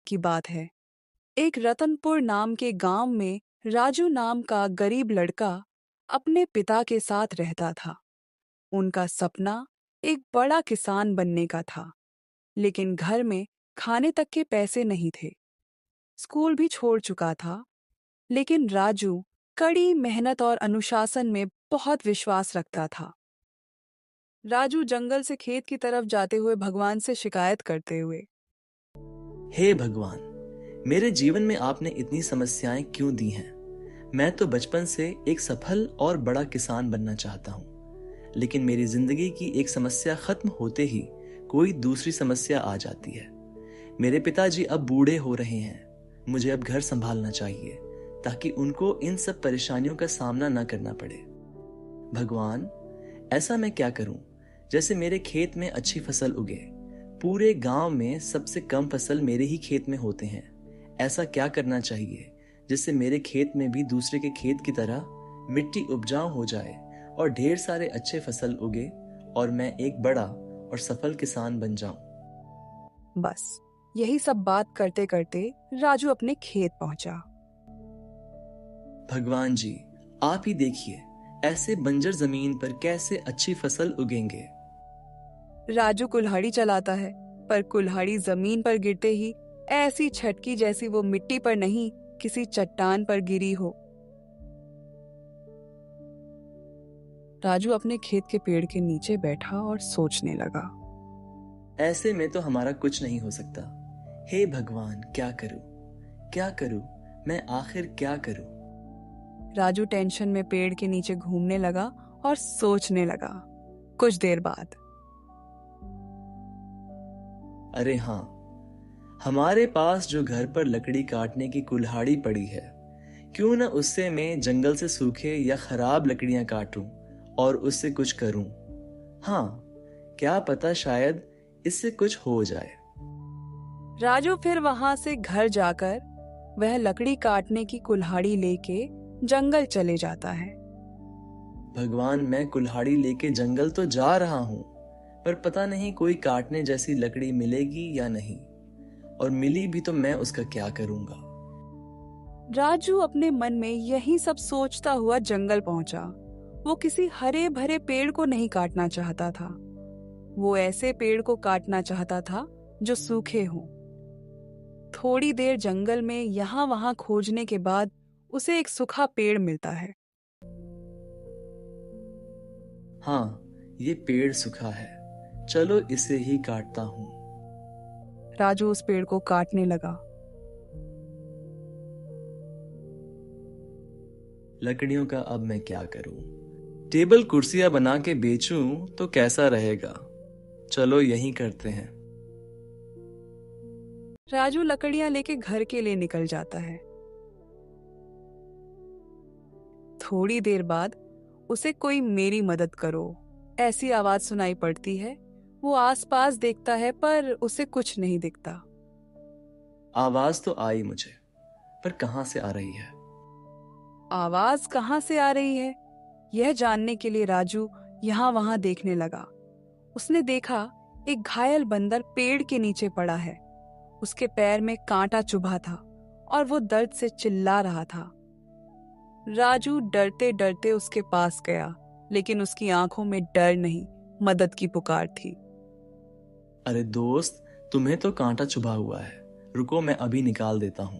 की बात है। एक रतनपुर नाम के गांव में राजू नाम का गरीब लड़का अपने पिता के साथ रहता था। उनका सपना एक बड़ा किसान बनने का था, लेकिन घर में खाने तक के पैसे नहीं थे। स्कूल भी छोड़ चुका था, लेकिन राजू कड़ी मेहनत और अनुशासन में बहुत विश्वास रखता था। राजू जंगल से खेत की तरफ जाते हुए भगवान से शिकायत करते हुए, हे भगवान, मेरे जीवन में आपने इतनी समस्याएं क्यों दी हैं? मैं तो बचपन से एक सफल और बड़ा किसान बनना चाहता हूँ, लेकिन मेरी जिंदगी की एक समस्या खत्म होते ही कोई दूसरी समस्या आ जाती है। मेरे पिताजी अब बूढ़े हो रहे हैं। मुझे अब घर संभालना चाहिए ताकि उनको इन सब परेशानियों का सामना न करना पड़े। भगवान, ऐसा मैं क्या करूं जैसे मेरे खेत में अच्छी फसल उगे। पूरे गांव में सबसे कम फसल मेरे ही खेत में होते हैं। ऐसा क्या करना चाहिए जिससे मेरे खेत में भी दूसरे के खेत की तरह मिट्टी उपजाऊ हो जाए और ढेर सारे अच्छे फसल उगे और मैं एक बड़ा और सफल किसान बन जाऊं। बस यही सब बात करते करते राजू अपने खेत पहुंचा। भगवान जी, आप ही देखिए, ऐसे बंजर जमीन पर कैसे अच्छी फसल उगेंगे। राजू कुल्हाड़ी चलाता है, पर कुल्हाड़ी जमीन पर गिरते ही ऐसी छटकी जैसी वो मिट्टी पर नहीं, किसी चट्टान पर गिरी हो। राजू अपने खेत के पेड़ के नीचे बैठा और सोचने लगा। ऐसे में तो हमारा कुछ नहीं हो सकता। हे भगवान, क्या करूं? क्या करूं? मैं आखिर क्या करूं? राजू टेंशन में पेड़ के नीचे घूमने लगा और सोचने लगा। कुछ देर बाद, अरे हाँ, हमारे पास जो घर पर लकड़ी काटने की कुल्हाड़ी पड़ी है, क्यों न उससे मैं जंगल से सूखे या खराब लकड़ियां काटूं और उससे कुछ करूं। हाँ, क्या पता शायद इससे कुछ हो जाए। राजू फिर वहां से घर जाकर वह लकड़ी काटने की कुल्हाड़ी लेके जंगल चले जाता है। भगवान, मैं कुल्हाड़ी लेके जंगल तो जा रहा हूं, पर पता नहीं कोई काटने जैसी लकड़ी मिलेगी या नहीं, और मिली भी तो मैं उसका क्या करूंगा। राजू अपने मन में यही सब सोचता हुआ जंगल पहुंचा। वो किसी हरे भरे पेड़ को नहीं काटना चाहता था। वो ऐसे पेड़ को काटना चाहता था जो सूखे हों। थोड़ी देर जंगल में यहाँ वहां खोजने के बाद उसे एक सूखा पेड़ मिलता है। हाँ, ये पेड़ सूखा है, चलो इसे ही काटता हूं। राजू उस पेड़ को काटने लगा। लकड़ियों का अब मैं क्या करूं? टेबल कुर्सियां बना के बेचूं तो कैसा रहेगा? चलो यही करते हैं। राजू लकड़ियां लेके घर के लिए निकल जाता है। थोड़ी देर बाद उसे कोई मेरी मदद करो ऐसी आवाज सुनाई पड़ती है। वो आसपास देखता है, पर उसे कुछ नहीं दिखता। आवाज तो आई मुझे, पर कहां से आ रही है? आवाज कहां से आ रही है, यह जानने के लिए राजू यहाँ वहां देखने लगा। उसने देखा एक घायल बंदर पेड़ के नीचे पड़ा है। उसके पैर में कांटा चुभा था और वो दर्द से चिल्ला रहा था। राजू डरते डरते उसके पास गया, लेकिन उसकी आंखों में डर नहीं, मदद की पुकार थी। अरे दोस्त, तुम्हें तो कांटा चुभा हुआ है, रुको मैं अभी निकाल देता हूं।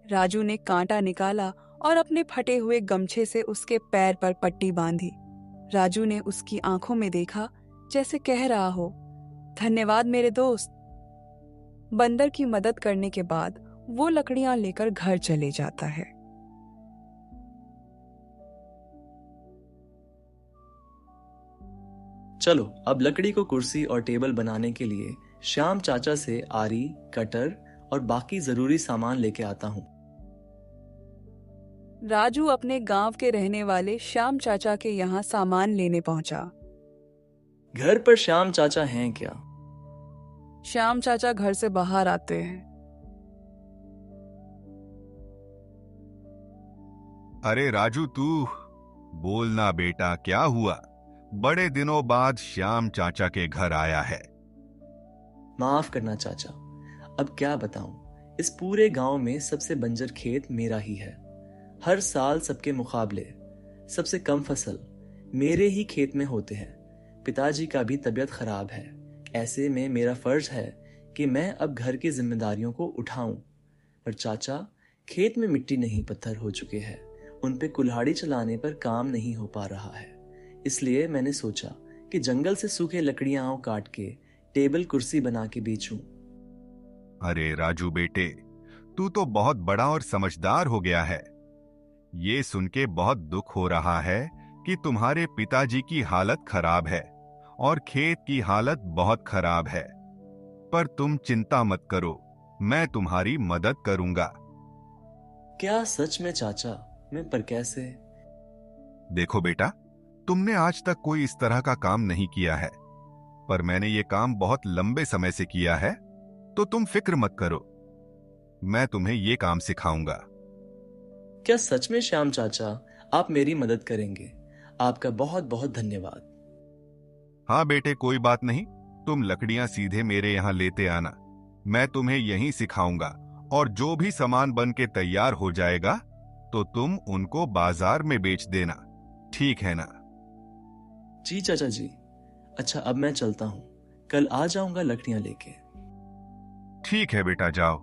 राजू ने कांटा निकाला और अपने फटे हुए गमछे से उसके पैर पर पट्टी बांधी। राजू ने उसकी आंखों में देखा, जैसे कह रहा हो, धन्यवाद मेरे दोस्त। बंदर की मदद करने के बाद वो लकड़ियां लेकर घर चले जाता है। चलो अब लकड़ी को कुर्सी और टेबल बनाने के लिए श्याम चाचा से आरी, कटर और बाकी जरूरी सामान लेके आता हूँ। राजू अपने गांव के रहने वाले श्याम चाचा के यहाँ सामान लेने पहुंचा। घर पर श्याम चाचा हैं क्या? श्याम चाचा घर से बाहर आते हैं। अरे राजू, तू बोलना बेटा, क्या हुआ? बड़े दिनों बाद श्याम चाचा के घर आया है। माफ करना चाचा, अब क्या बताऊं, इस पूरे गांव में सबसे बंजर खेत मेरा ही है। हर साल सबके मुकाबले सबसे कम फसल मेरे ही खेत में होते हैं। पिताजी का भी तबीयत खराब है। ऐसे में मेरा फर्ज है कि मैं अब घर की जिम्मेदारियों को उठाऊं। पर चाचा, खेत में मिट्टी नहीं पत्थर हो चुके हैं। उन पे कुल्हाड़ी चलाने पर काम नहीं हो पा रहा है। इसलिए मैंने सोचा कि जंगल से सूखे लकड़ियां काट के टेबल कुर्सी बना के बेचूं। अरे राजू बेटे, तू तो बहुत बड़ा और समझदार हो गया है। ये सुन के बहुत दुख हो रहा है कि तुम्हारे पिताजी की हालत खराब है और खेत की हालत बहुत खराब है। पर तुम चिंता मत करो, मैं तुम्हारी मदद करूंगा। क्या सच में चाचा? मैं पर कैसे? देखो बेटा, तुमने आज तक कोई इस तरह का काम नहीं किया है, पर मैंने ये काम बहुत लंबे समय से किया है, तो तुम फिक्र मत करो। मैं तुम्हें ये काम सिखाऊंगा। क्या सच में श्याम चाचा आप मेरी मदद करेंगे? आपका बहुत बहुत धन्यवाद। हाँ बेटे, कोई बात नहीं। तुम लकड़ियां सीधे मेरे यहाँ लेते आना। मैं तुम्हें यहीं सिखाऊंगा, और जो भी सामान बन के तैयार हो जाएगा तो तुम उनको बाजार में बेच देना। ठीक है ना? जी चाचा जी। अच्छा, अब मैं चलता हूँ। कल आ जाऊंगा लकड़ियां लेके। ठीक है बेटा, जाओ।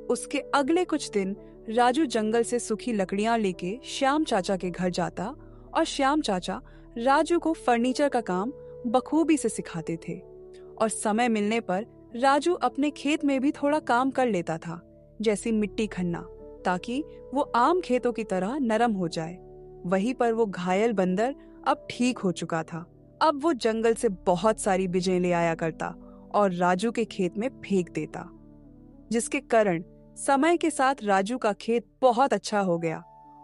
उसके अगले कुछ दिन राजू जंगल से सूखी लकड़ियां लेके श्याम चाचा के घर जाता और श्याम चाचा राजू को फर्नीचर का काम बखूबी से सिखाते थे। और समय मिलने पर राजू अपने खेत में भी थोड़ा काम कर लेता था, जैसे मिट्टी खनना, ताकि वो आम खेतों की तरह नरम हो जाए। वहीं पर वो घायल बंदर अब ठीक हो चुका था। अब वो जंगल से बहुत सारी बीजें ले आया करता और राजू के खेत में फेंक देता, जिसके कारण समय के साथ राजू का खेत बहुत अच्छा हो गया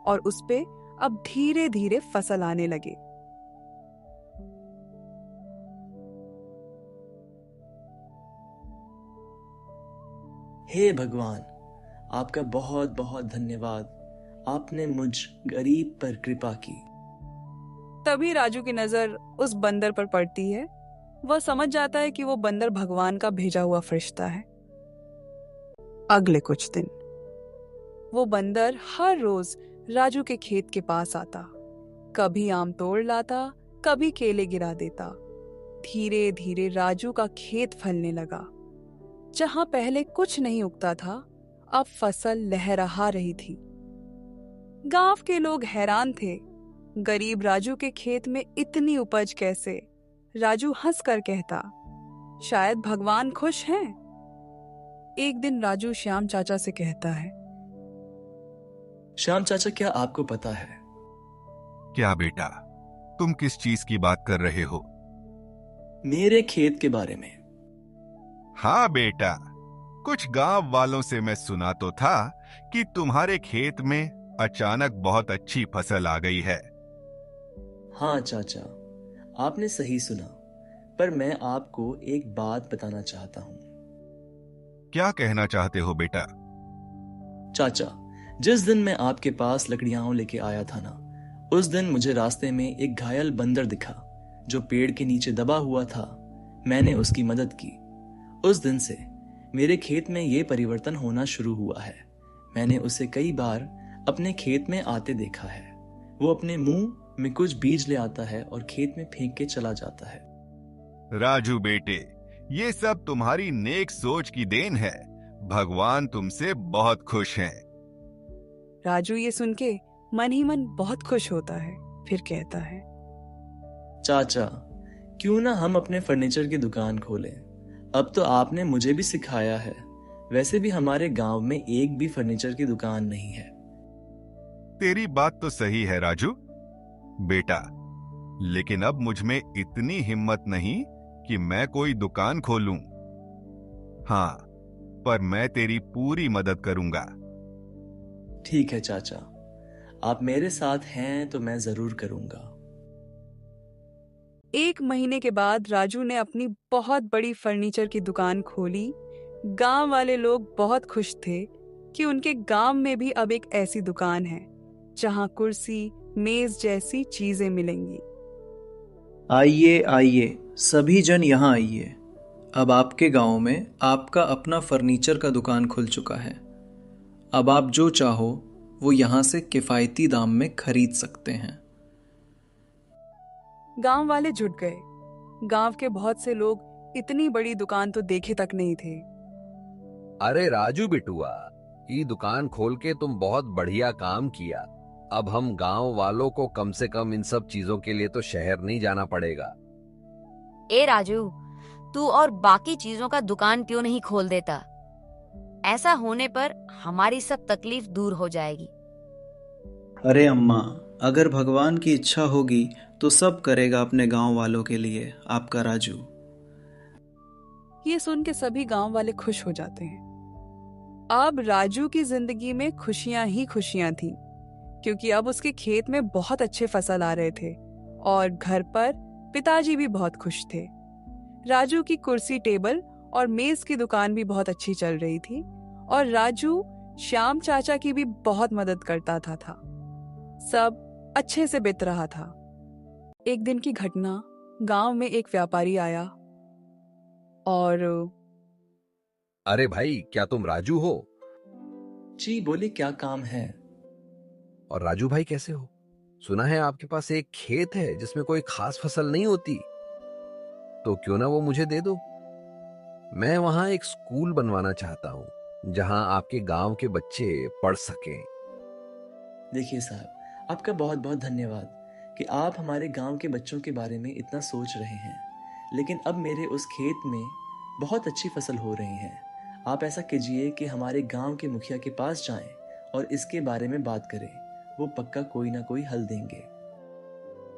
और उस पे अब धीरे धीरे फसल आने लगे। हे भगवान, आपका बहुत बहुत धन्यवाद। आपने मुझ गरीब पर कृपा की। तभी राजू की नजर उस बंदर पर पड़ती है। वह समझ जाता है कि वो बंदर भगवान का भेजा हुआ फरिश्ता है। अगले कुछ दिन वो बंदर हर रोज राजू के खेत के पास आता, कभी आम तोड़ लाता, कभी केले गिरा देता। धीरे धीरे राजू का खेत फलने लगा। जहां पहले कुछ नहीं उगता था, अब फसल लहलहा रही थी। गांव के लोग हैरान थे, गरीब राजू के खेत में इतनी उपज कैसे? राजू हंसकर कहता, शायद भगवान खुश हैं। एक दिन राजू श्याम चाचा से कहता है, श्याम चाचा, क्या आपको पता है? क्या बेटा, तुम किस चीज की बात कर रहे हो? मेरे खेत के बारे में। हाँ बेटा, कुछ गांव वालों से मैं सुना तो था कि तुम्हारे खेत में अचानक बहुत अच्छी फसल आ गई है। हाँ चाचा, आपने सही सुना। पर मैं आपको एक बात बताना चाहता हूँ। क्या कहना चाहते हो बेटा? चाचा, जिस दिन मैं आपके पास लकड़ियां लेके आया था ना, उस दिन मुझे रास्ते में एक घायल बंदर दिखा जो पेड़ के नीचे दबा हुआ था। मैंने उसकी मदद की। उस दिन से मेरे खेत में ये परिवर्तन होना शुरू हुआ है। मैंने उसे कई बार अपने खेत में आते देखा है। वो अपने मुंह में कुछ बीज ले आता है और खेत में फेंक के चला जाता है। राजू बेटे, ये सब तुम्हारी नेक सोच की देन है। भगवान तुमसे बहुत खुश हैं। राजू ये सुन के मन ही मन बहुत खुश होता है। फिर कहता है, चाचा, क्यों ना हम अपने फर्नीचर की दुकान खोलें? अब तो आपने मुझे भी सिखाया है। वैसे भी हमारे गांव में एक भी फर्नीचर की दुकान नहीं है। तेरी बात तो सही है राजू बेटा, लेकिन अब मुझ में इतनी हिम्मत नहीं कि मैं कोई दुकान खोलूं। हाँ, पर मैं तेरी पूरी मदद करूंगा। ठीक है चाचा, आप मेरे साथ हैं तो मैं जरूर करूंगा। एक महीने के बाद राजू ने अपनी बहुत बड़ी फर्नीचर की दुकान खोली। गांव वाले लोग बहुत खुश थे कि उनके गांव में भी अब एक ऐसी दुकान है जहां कुर्सी, मेज जैसी चीजें मिलेंगी। आइए आइए, सभी जन यहाँ आइए। अब आपके गांव में आपका अपना फर्नीचर का दुकान खुल चुका है। अब आप जो चाहो वो यहाँ से किफ़ायती दाम में खरीद सकते हैं। गांव वाले जुट गए। गांव के बहुत से लोग इतनी बड़ी दुकान तो देखे तक नहीं थे। अरे राजू बिटुआ, ये दुकान खोल के तुम बहुत बढ़िया काम किया। अब हम गांव वालों को कम से कम इन सब चीजों के लिए तो शहर नहीं जाना पड़ेगा। ए राजू, तू और बाकी चीजों का दुकान क्यों नहीं खोल देता? ऐसा होने पर हमारी सब तकलीफ दूर हो जाएगी। अरे अम्मा, अगर भगवान की इच्छा होगी तो सब करेगा अपने गांव वालों के लिए आपका राजू। ये सुन के सभी गांव वाले खुश हो जाते हैं। अब राजू की जिंदगी में खुशियां ही खुशियां थीं, क्योंकि अब उसके खेत में बहुत अच्छे फसल आ रहे थे और घर पर पिताजी भी बहुत खुश थे। राजू की कुर्सी, टेबल और मेज की दुकान भी बहुत अच्छी चल रही थी और राजू श्याम चाचा की भी बहुत मदद करता था। सब अच्छे से बीत रहा था। एक दिन की घटना, गांव में एक व्यापारी आया और अरे भाई, क्या तुम राजू हो? जी बोले, क्या काम है? और राजू भाई कैसे हो? सुना है आपके पास एक खेत है जिसमें कोई खास फसल नहीं होती, तो क्यों ना वो मुझे दे दो। मैं वहां एक स्कूल बनवाना चाहता हूं जहां आपके गांव के बच्चे पढ़ सकें। देखिए साहब, आपका बहुत बहुत धन्यवाद कि आप हमारे गांव के बच्चों के बारे में इतना सोच रहे हैं। लेकिन अब मेरे उस खेत में बहुत अच्छी फसल हो रही है। आप ऐसा कीजिए कि हमारे गांव के मुखिया के पास जाएं और इसके बारे में बात करें। वो पक्का कोई ना कोई हल देंगे।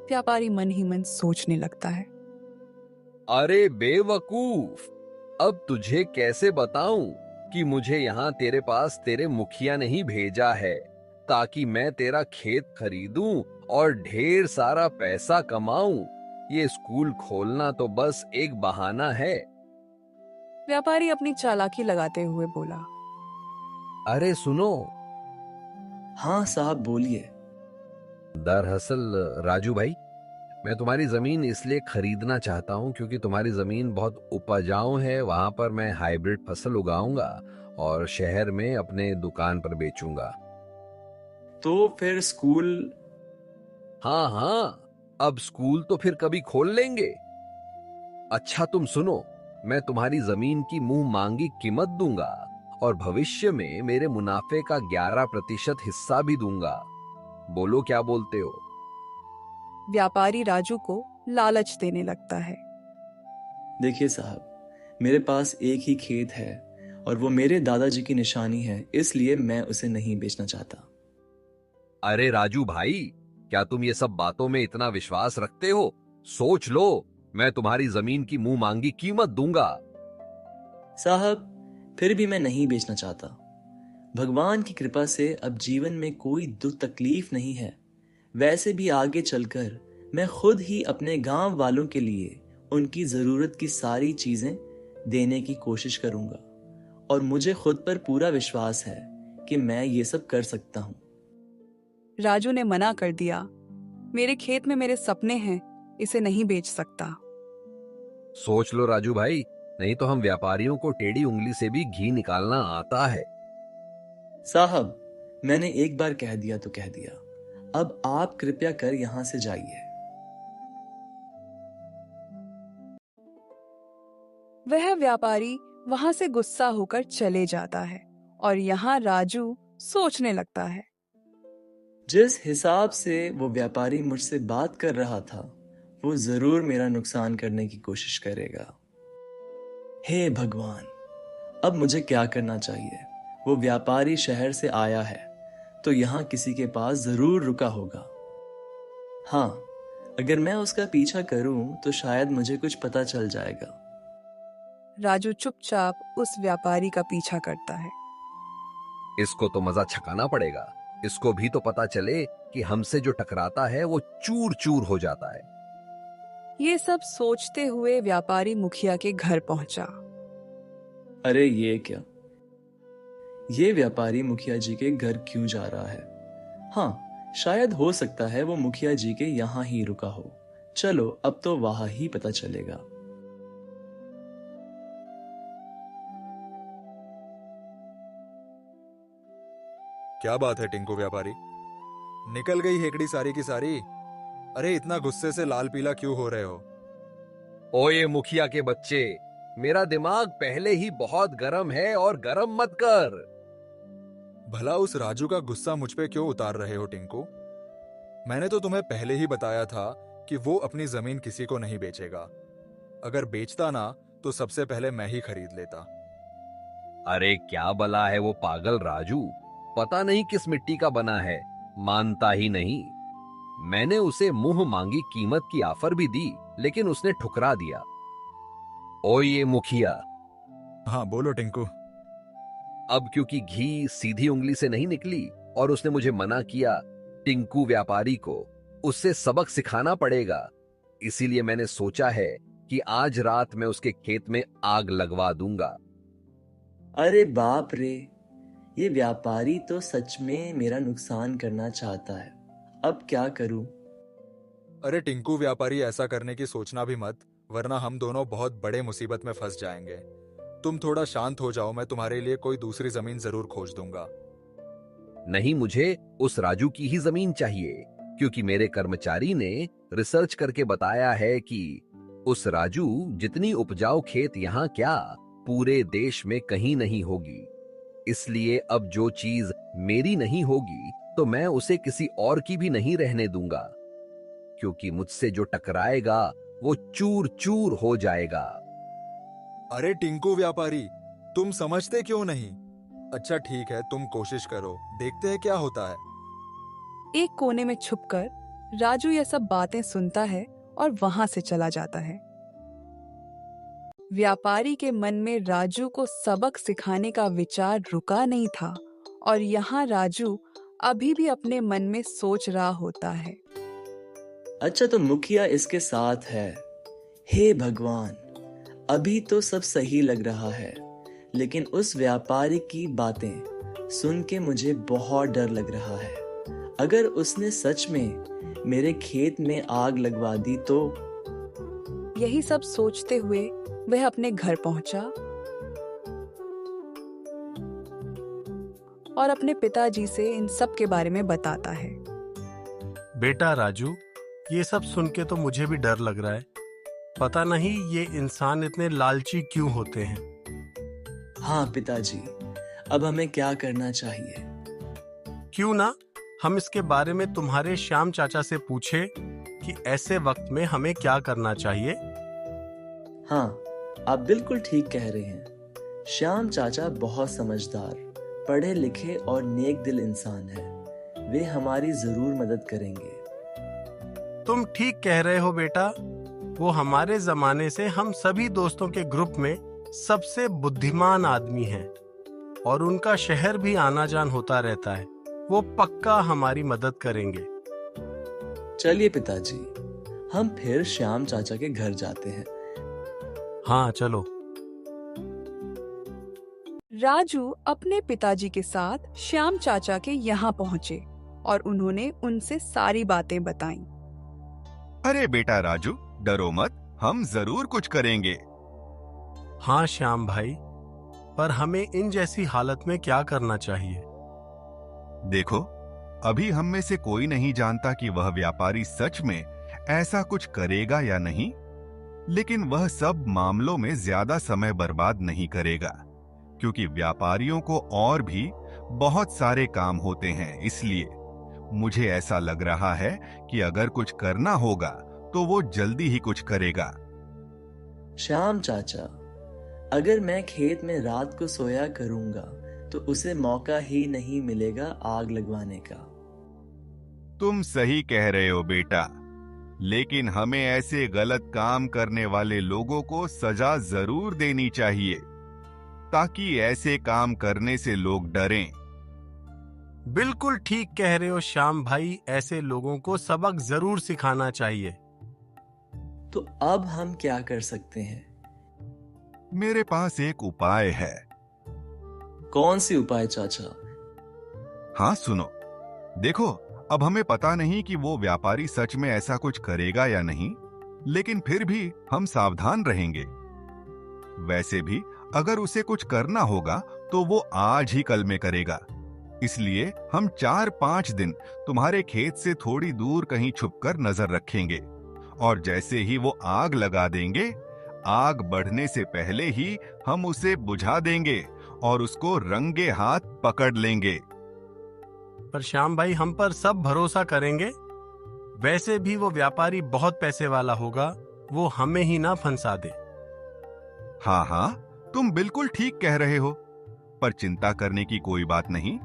व्यापारी मन ही मन सोचने लगता है। अरे बेवकूफ, अब तुझे कैसे बताऊं कि मुझे यहाँ तेरे पास तेरे मुखिया ने ही भेजा है ताकि मैं तेरा खेत खरीदूं और ढेर सारा पैसा कमाऊं। ये स्कूल खोलना तो बस एक बहाना है। व्यापारी अपनी चालाकी लगाते हुए बोला। अरे सुनो, हाँ साहब, बोलिए। दरअसल राजू भाई, मैं तुम्हारी जमीन इसलिए खरीदना चाहता हूं क्योंकि तुम्हारी जमीन बहुत उपजाऊ है। वहां पर मैं हाइब्रिड फसल उगाऊंगा और शहर में अपने दुकान पर बेचूंगा। तो फिर स्कूल? हाँ हाँ, अब स्कूल तो फिर कभी खोल लेंगे। अच्छा तुम सुनो, मैं तुम्हारी जमीन की मुंह मांगी कीमत दूंगा और भविष्य में मेरे मुनाफे का 11% हिस्सा भी दूंगा। बोलो क्या बोलते हो? व्यापारी राजू को लालच देने लगता है। देखिए साहब, मेरे पास एक ही खेत है और वो मेरे दादाजी की निशानी है, इसलिए मैं उसे नहीं बेचना चाहता। अरे राजू भाई, क्या तुम ये सब बातों में इतना विश्वास रखते हो? सोच लो, मैं तुम्हारी जमीन की मुंह मांगी कीमत दूंगा। साहब, फिर भी मैं नहीं बेचना चाहता। भगवान की कृपा से अब जीवन में कोई दुख तकलीफ नहीं है। वैसे भी आगे चलकर मैं खुद ही अपने गांव वालों के लिए उनकी जरूरत की सारी चीजें देने की कोशिश करूंगा और मुझे खुद पर पूरा विश्वास है कि मैं ये सब कर सकता हूं। राजू ने मना कर दिया। मेरे खेत में मेरे सपने हैं, इसे नहीं बेच सकता। सोच लो राजू भाई, नहीं तो हम व्यापारियों को टेढ़ी उंगली से भी घी निकालना आता है। साहब, मैंने एक बार कह दिया तो कह दिया। अब आप कृपया कर यहां से जाइए। वह व्यापारी वहां से गुस्सा होकर चले जाता है और यहाँ राजू सोचने लगता है। जिस हिसाब से वो व्यापारी मुझसे बात कर रहा था, वो जरूर मेरा नुकसान करने की कोशिश करेगा। हे भगवान, अब मुझे क्या करना चाहिए? वो व्यापारी शहर से आया है तो यहाँ किसी के पास जरूर रुका होगा। हाँ, अगर मैं उसका पीछा करूं तो शायद मुझे कुछ पता चल जाएगा। राजू चुपचाप उस व्यापारी का पीछा करता है। इसको तो मजा छकाना पड़ेगा। इसको भी तो पता चले कि हमसे जो टकराता है वो चूर चूर हो जाता है। ये सब सोचते हुए व्यापारी मुखिया के घर पहुंचा। अरे ये क्या? ये व्यापारी मुखिया जी के घर क्यों जा रहा है? हाँ, शायद हो सकता है वो मुखिया जी के यहाँ ही रुका हो। चलो, अब तो वहां ही पता चलेगा। क्या बात है टिंकू व्यापारी, निकल गई हेकड़ी सारी की सारी? अरे इतना गुस्से से लाल पीला क्यों हो रहे हो? ओए मुखिया के बच्चे, मेरा दिमाग पहले ही बहुत गर्म है और गर्म मत कर। भला उस राजू का गुस्सा मुझ पे क्यों उतार रहे हो टिंकू? मैंने तो तुम्हें पहले ही बताया था कि वो अपनी जमीन किसी को नहीं बेचेगा। अगर बेचता ना तो सबसे पहले मैं ही खरीद लेता। अरे क्या बला है वो पागल राजू, पता नहीं किस मिट्टी का बना है, मानता ही नहीं। मैंने उसे मुंह मांगी कीमत की ऑफर भी दी, लेकिन उसने ठुकरा दिया। ओ ये मुखिया, हाँ बोलो टिंकू। अब क्योंकि घी सीधी उंगली से नहीं निकली और उसने मुझे मना किया, टिंकू व्यापारी को उससे सबक सिखाना पड़ेगा। इसीलिए मैंने सोचा है कि आज रात मैं उसके खेत में आग लगवा दूंगा। अरे बाप रे, ये व्यापारी तो सच में मेरा नुकसान करना चाहता है। अब क्या करूं? अरे टिंकू व्यापारी, ऐसा करने की सोचना भी मत, वरना हम दोनों बहुत बड़े मुसीबत में फंस जाएंगे। तुम थोड़ा शांत हो जाओ, मैं तुम्हारे लिए कोई दूसरी जमीन जरूर खोज दूंगा। नहीं, मुझे उस राजू की ही जमीन चाहिए, क्योंकि मेरे कर्मचारी ने रिसर्च करके बताया है कि उस राजू जितनी उपजाऊ खेत यहाँ क्या पूरे देश में कहीं नहीं होगी। इसलिए अब जो चीज मेरी नहीं होगी तो मैं उसे किसी और की भी नहीं रहने दूंगा, क्योंकि मुझसे जो टकराएगा वो चूर चूर हो जाएगा। अरे टिंकू व्यापारी, तुम समझते क्यों नहीं? अच्छा ठीक है, तुम कोशिश करो, देखते हैं क्या होता है। एक कोने में छुपकर राजू यह सब बातें सुनता है और वहां से चला जाता है। व्यापारी के मन में राजू को सबक सिखाने का विचार रुका नहीं था और यहाँ राजू अभी भी अपने मन में सोच रहा होता है। अच्छा तो मुखिया इसके साथ है। हे भगवान, अभी तो सब सही लग रहा है, लेकिन उस व्यापारी की बातें सुन के मुझे बहुत डर लग रहा है। अगर उसने सच में मेरे खेत में आग लगवा दी तो। यही सब सोचते हुए वह अपने घर पहुंचा और अपने पिताजी से इन सब के बारे में बताता है। बेटा राजू, ये सब सुन के तो मुझे भी डर लग रहा है। पता नहीं ये इंसान इतने लालची क्यों होते हैं। हाँ पिताजी, अब हमें क्या करना चाहिए? क्यों ना हम इसके बारे में तुम्हारे श्याम चाचा से पूछे कि ऐसे वक्त में हमें क्या करना चाहिए। हाँ, आप बिल्कुल ठीक कह रहे हैं। श्याम चाचा बहुत समझदार, पढ़े लिखे और नेक दिल इंसान है। वे हमारी जरूर मदद करेंगे। तुम ठीक कह रहे हो बेटा। वो हमारे जमाने से हम सभी दोस्तों के ग्रुप में सबसे बुद्धिमान आदमी हैं और उनका शहर भी आना जान होता रहता है। वो पक्का हमारी मदद करेंगे। चलिए पिताजी, हम फिर श्याम चाचा के घर जाते हैं। हाँ चलो। राजू अपने पिताजी के साथ श्याम चाचा के यहाँ पहुँचे और उन्होंने उनसे सारी बातें बताईं। अरे बेटा राजू, डरो मत, हम जरूर कुछ करेंगे। हाँ श्याम भाई, पर हमें इन जैसी हालत में क्या करना चाहिए? देखो, अभी हम में से कोई नहीं जानता कि वह व्यापारी सच में ऐसा कुछ करेगा या नहीं, लेकिन वह सब मामलों में ज्यादा समय बर्बाद नहीं करेगा, क्योंकि व्यापारियों को और भी बहुत सारे काम होते हैं। इसलिए मुझे ऐसा लग रहा है कि अगर कुछ करना होगा तो वो जल्दी ही कुछ करेगा। श्याम चाचा, अगर मैं खेत में रात को सोया करूंगा तो उसे मौका ही नहीं मिलेगा आग लगवाने का। तुम सही कह रहे हो बेटा, लेकिन हमें ऐसे गलत काम करने वाले लोगों को सजा जरूर देनी चाहिए, ताकि ऐसे काम करने से लोग डरें। बिल्कुल ठीक कह रहे हो श्याम भाई, ऐसे लोगों को सबक जरूर सिखाना चाहिए। तो अब हम क्या कर सकते हैं? मेरे पास एक उपाय है। कौन सी उपाय चाचा? हाँ सुनो, देखो, अब हमें पता नहीं कि वो व्यापारी सच में ऐसा कुछ करेगा या नहीं, लेकिन फिर भी हम सावधान रहेंगे। वैसे भी अगर उसे कुछ करना होगा तो वो आज ही कल में करेगा। इसलिए हम 4-5 दिन तुम्हारे खेत से थोड़ी दूर कहीं छुपकर नजर रखेंगे, और जैसे ही वो आग लगा देंगे, आग बढ़ने से पहले ही हम उसे बुझा देंगे और उसको रंगे हाथ पकड़ लेंगे। पर श्याम भाई, हम पर सब भरोसा करेंगे। वैसे भी वो व्यापारी बहुत पैसे वाला होगा, वो हमें ही ना फंसा दे। हाँ हाँ, तुम बिल्कुल ठीक कह रहे हो, पर चिंता करने की कोई बात नहीं।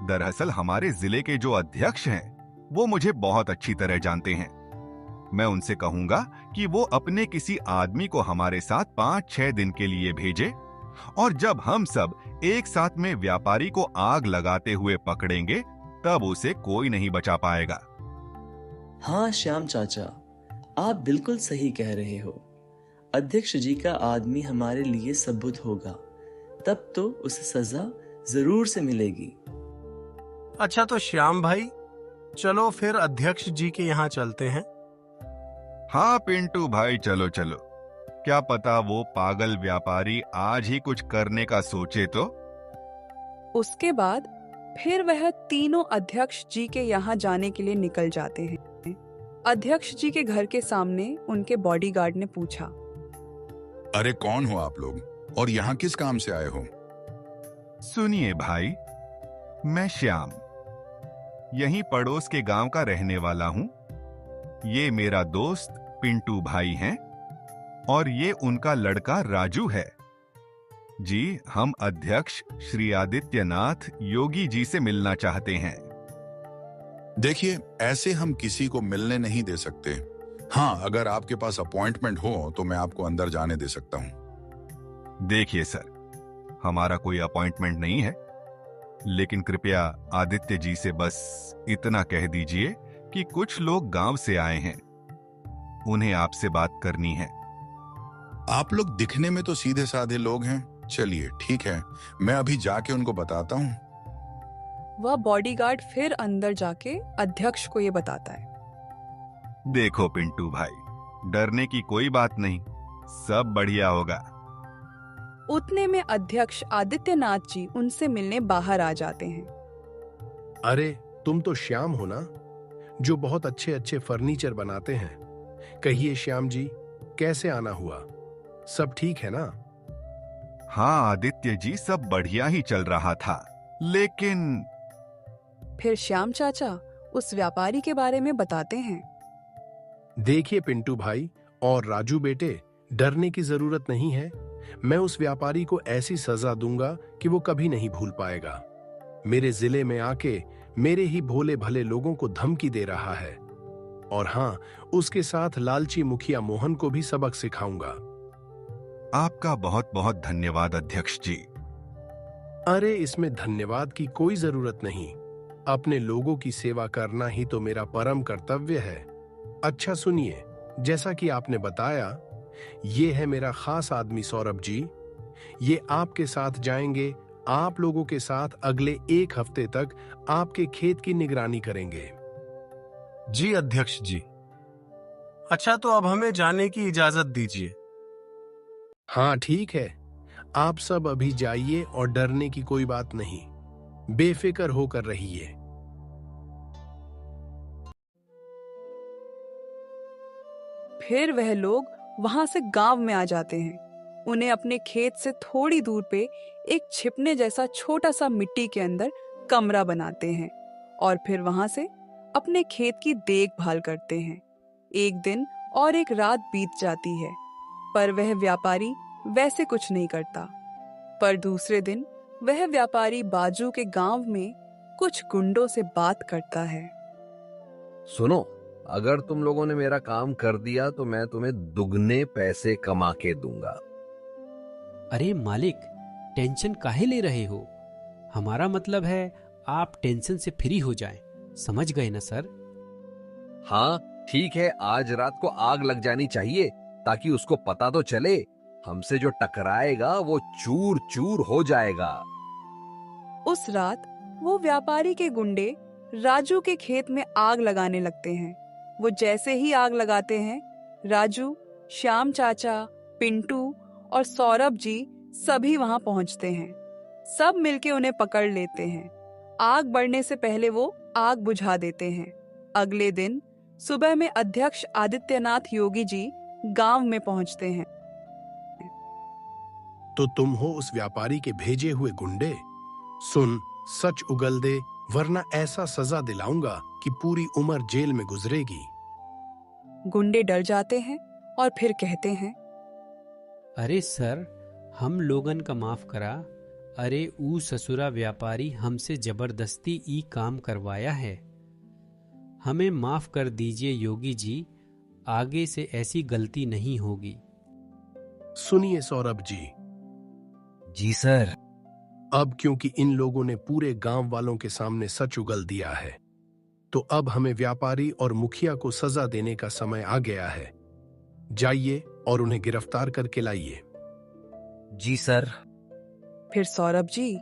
दरअसल हमारे जिले के जो अध्यक्ष हैं, वो मुझे बहुत अच्छी तरह जानते हैं। मैं उनसे कहूंगा कि वो अपने किसी आदमी को हमारे साथ 5-6 दिन के लिए भेजे, और जब हम सब एक साथ में व्यापारी को आग लगाते हुए पकड़ेंगे, तब उसे कोई नहीं बचा पाएगा। हाँ श्याम चाचा, आप बिल्कुल सही कह रहे हो। अध्यक्ष जी का आदमी हमारे लिए सबूत होगा, तब तो उसे सजा जरूर से मिलेगी। अच्छा तो श्याम भाई, चलो फिर अध्यक्ष जी के यहाँ चलते हैं। हाँ पिंटू भाई, चलो चलो। क्या पता वो पागल व्यापारी आज ही कुछ करने का सोचे तो। उसके बाद फिर वह तीनों अध्यक्ष जी के यहाँ जाने के लिए निकल जाते हैं। अध्यक्ष जी के घर के सामने उनके बॉडीगार्ड ने पूछा, अरे कौन हो आप लोग, और यहाँ किस काम से आए हो? सुनिए भाई, मैं श्याम, यहीं पड़ोस के गांव का रहने वाला हूं। ये मेरा दोस्त पिंटू भाई हैं, और ये उनका लड़का राजू है। जी, हम अध्यक्ष श्री आदित्यनाथ योगी जी से मिलना चाहते हैं। देखिए, ऐसे हम किसी को मिलने नहीं दे सकते। हाँ, अगर आपके पास अपॉइंटमेंट हो तो मैं आपको अंदर जाने दे सकता हूं। देखिए सर, हमारा कोई अपॉइंटमेंट नहीं है, लेकिन कृपया आदित्य जी से बस इतना कह दीजिए कि कुछ लोग गांव से आए हैं, उन्हें आपसे बात करनी है। आप लोग दिखने में तो सीधे साधे लोग हैं। चलिए ठीक है, मैं अभी जाके उनको बताता हूँ। वह बॉडीगार्ड फिर अंदर जाके अध्यक्ष को ये बताता है, देखो पिंटू भाई, डरने की कोई बात नहीं, सब बढ़िया होगा। उतने में अध्यक्ष आदित्यनाथ जी उनसे मिलने बाहर आ जाते हैं। अरे तुम तो श्याम हो ना, जो बहुत अच्छे अच्छे फर्नीचर बनाते हैं। कहिए श्याम जी, कैसे आना हुआ? सब ठीक है ना? हाँ आदित्य जी, सब बढ़िया ही चल रहा था, लेकिन फिर श्याम चाचा उस व्यापारी के बारे में बताते हैं। देखिए पिंटू भाई और राजू बेटे, डरने की जरूरत नहीं है। मैं उस व्यापारी को ऐसी सजा दूंगा कि वो कभी नहीं भूल पाएगा। मेरे जिले में आके मेरे ही भोले भले लोगों को धमकी दे रहा है, और हाँ, उसके साथ लालची मुखिया मोहन को भी सबक सिखाऊंगा। आपका बहुत बहुत धन्यवाद अध्यक्ष जी। अरे इसमें धन्यवाद की कोई जरूरत नहीं। अपने लोगों की सेवा करना ही तो मेरा परम कर्तव्य है। अच्छा सुनिए, जैसा कि आपने बताया, ये है मेरा खास आदमी सौरभ जी। ये आपके साथ जाएंगे, आप लोगों के साथ अगले 1 हफ्ते तक आपके खेत की निगरानी करेंगे। जी अध्यक्ष जी। अच्छा तो अब हमें जाने की इजाजत दीजिए। हाँ ठीक है, आप सब अभी जाइए और डरने की कोई बात नहीं, बेफिक्र होकर रहिए। फिर वह लोग वहां से गांव में आ जाते हैं। उन्हें अपने खेत से थोड़ी दूर पे एक छिपने जैसा छोटा सा मिट्टी के अंदर कमरा बनाते हैं, और फिर वहां से अपने खेत की देखभाल करते हैं। एक दिन और एक रात बीत जाती है, पर वह व्यापारी वैसे कुछ नहीं करता। पर दूसरे दिन वह व्यापारी बाजू के गांव में कुछ गुंडों से बात करता है। सुनो, अगर तुम लोगों ने मेरा काम कर दिया तो मैं तुम्हें दुगने पैसे कमा के दूंगा। अरे मालिक, टेंशन काहे ले रहे हो? हमारा मतलब है आप टेंशन से फ्री हो जाएं। समझ गए ना सर? हाँ ठीक है, आज रात को आग लग जानी चाहिए ताकि उसको पता तो चले, हमसे जो टकराएगा वो चूर चूर हो जाएगा। उस रात वो व्यापारी के गुंडे राजू के खेत में आग लगाने लगते हैं। वो जैसे ही आग लगाते हैं, राजू, श्याम चाचा, पिंटू और सौरभ जी सभी वहां पहुंचते हैं। सब मिलके उन्हें पकड़ लेते हैं। आग बढ़ने से पहले वो आग बुझा देते हैं। अगले दिन सुबह में अध्यक्ष आदित्यनाथ योगी जी गांव में पहुंचते हैं। तो तुम हो उस व्यापारी के भेजे हुए गुंडे? सुन, सच उगल दे, वरना ऐसा सजा दिलाऊंगा कि पूरी उम्र जेल में गुजरेगी। गुंडे डर जाते हैं और फिर कहते हैं, अरे सर, हम लोगन का माफ करा। अरे ऊ ससुरा व्यापारी हमसे जबरदस्ती ई काम करवाया है। हमें माफ कर दीजिए योगी जी, आगे से ऐसी गलती नहीं होगी। सुनिए सौरभ जी। जी सर। अब क्योंकि इन लोगों ने पूरे गांव वालों के सामने सच उगल दिया है, तो अब हमें व्यापारी और मुखिया को सजा देने का समय आ गया है। जाइए और उन्हें गिरफ्तार करके लाइए। जी सर। फिर सौरभ जी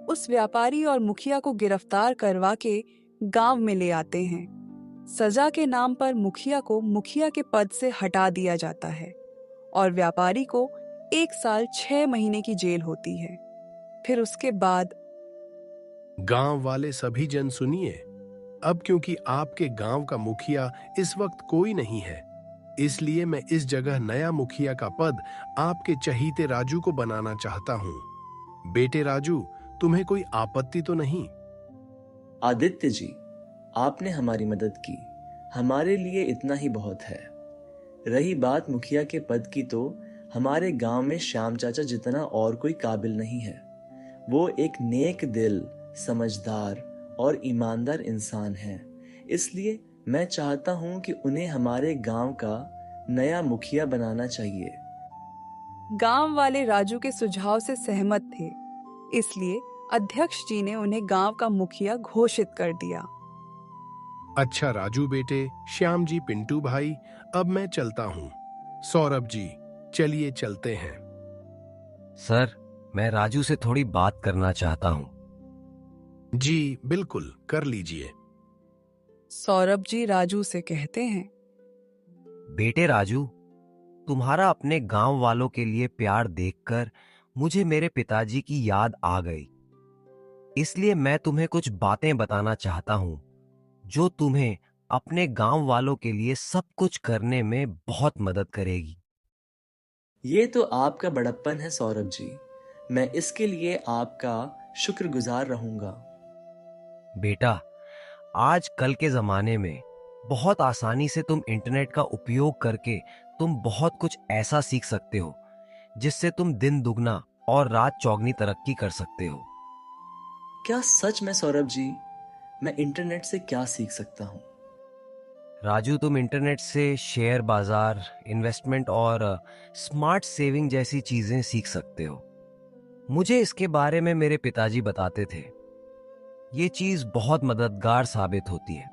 उस व्यापारी और मुखिया को गिरफ्तार करवा के गांव में ले आते हैं। सजा के नाम पर मुखिया को मुखिया के पद से हटा दिया जाता है और व्यापारी को 1 साल 6 महीने की जेल होती है। फिर उसके बाद गांव वाले सभी जन सुनिए। अब क्योंकि आपके गांव का मुखिया इस वक्त कोई नहीं है, इसलिए मैं इस जगह नया मुखिया का पद आपके चहीते राजू को बनाना चाहता हूं। बेटे राजू, तुम्हें कोई आपत्ति तो नहीं? आदित्य जी, आपने हमारी मदद की, हमारे लिए इतना ही बहुत है। रही बात मुखिया के पद की, तो हमारे गांव में श्याम चाचा जितना और कोई काबिल नहीं है। वो एक नेक दिल, समझदार और ईमानदार इंसान है। इसलिए मैं चाहता हूं कि उन्हें हमारे गांव का नया मुखिया बनाना चाहिए। गांव वाले राजू के सुझाव से सहमत थे, इसलिए अध्यक्ष जी ने उन्हें गांव का मुखिया घोषित कर दिया। अच्छा राजू बेटे, श्याम जी, पिंटू भाई, अब मैं चलता हूं। सौरभ जी, चलिए चलते हैं। सर, मैं राजू से थोड़ी बात करना चाहता हूं। जी बिल्कुल, कर लीजिए। सौरभ जी राजू से कहते हैं, बेटे राजू, तुम्हारा अपने गांव वालों के लिए प्यार देखकर मुझे मेरे पिताजी की याद आ गई। इसलिए मैं तुम्हें कुछ बातें बताना चाहता हूं जो तुम्हें अपने गांव वालों के लिए सब कुछ करने में बहुत मदद करेगी। ये तो आपका बड़प्पन है सौरभ जी, मैं इसके लिए आपका शुक्रगुजार रहूंगा। बेटा, आज कल के जमाने में बहुत आसानी से तुम इंटरनेट का उपयोग करके तुम बहुत कुछ ऐसा सीख सकते हो जिससे तुम दिन दुगना और रात चौगनी तरक्की कर सकते हो। क्या सच में सौरभ जी? मैं इंटरनेट से क्या सीख सकता हूँ? राजू, तुम इंटरनेट से शेयर बाजार, इन्वेस्टमेंट और स्मार्ट सेविंग जैसी चीजें सीख सकते हो। मुझे इसके बारे में मेरे पिताजी बताते थे। ये चीज बहुत मददगार साबित होती है।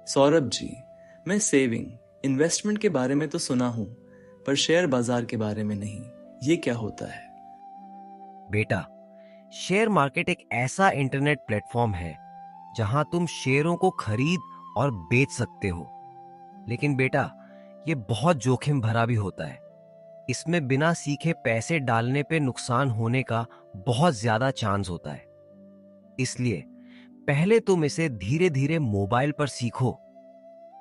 सौरभ जी, मैं सेविंग, इन्वेस्टमेंट के बारे में तो सुना हूं, पर शेयर बाजार के बारे में नहीं। ये क्या होता है? बेटा, शेयर मार्केट एक ऐसा इंटरनेट प्लेटफॉर्म है जहां तुम शेयरों को खरीद और बेच सकते हो। लेकिन बेटा, ये बहुत जोखिम भरा भी होता है। इसमें बिना सीखे पैसे डालने पे नुकसान होने का बहुत ज्यादा चांस होता है। इसलिए पहले तुम इसे धीरे धीरे मोबाइल पर सीखो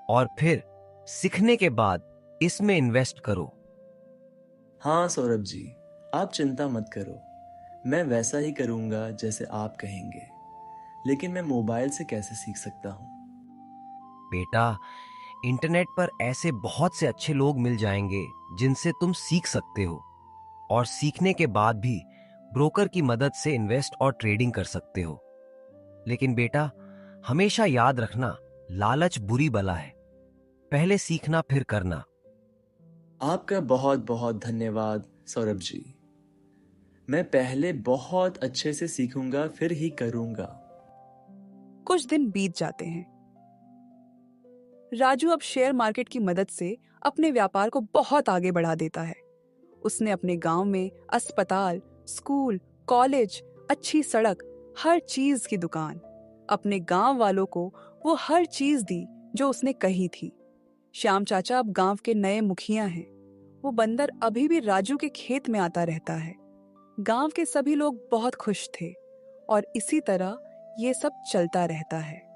और फिर सीखने के बाद इसमें इन्वेस्ट करो। हाँ सौरभ जी, आप चिंता मत करो, मैं वैसा ही करूंगा जैसे आप कहेंगे। लेकिन मैं मोबाइल से कैसे सीख सकता हूँ? बेटा, इंटरनेट पर ऐसे बहुत से अच्छे लोग मिल जाएंगे जिनसे तुम सीख सकते हो और सीखने के बाद भी ब्रोकर की मदद से इन्वेस्ट और ट्रेडिंग कर सकते हो। लेकिन बेटा, हमेशा याद रखना, लालच बुरी बला है। पहले सीखना फिर करना। आपका बहुत बहुत धन्यवाद सौरभ जी। मैं पहले बहुत अच्छे से सीखूंगा, फिर ही करूंगा। कुछ दिन बीत जाते हैं। राजू अब शेयर मार्केट की मदद से अपने व्यापार को बहुत आगे बढ़ा देता है। उसने अपने गांव में अस्पताल, स्कूल, कॉलेज, अच्छी सड़क, हर चीज की दुकान। अपने गांव वालों को वो हर चीज दी जो उसने कही थी। श्याम चाचा अब गांव के नए मुखिया हैं। वो बंदर अभी भी राजू के खेत में आता रहता है। गांव के सभी लोग बहुत खुश थे और इसी तरह ये सब चलता रहता है।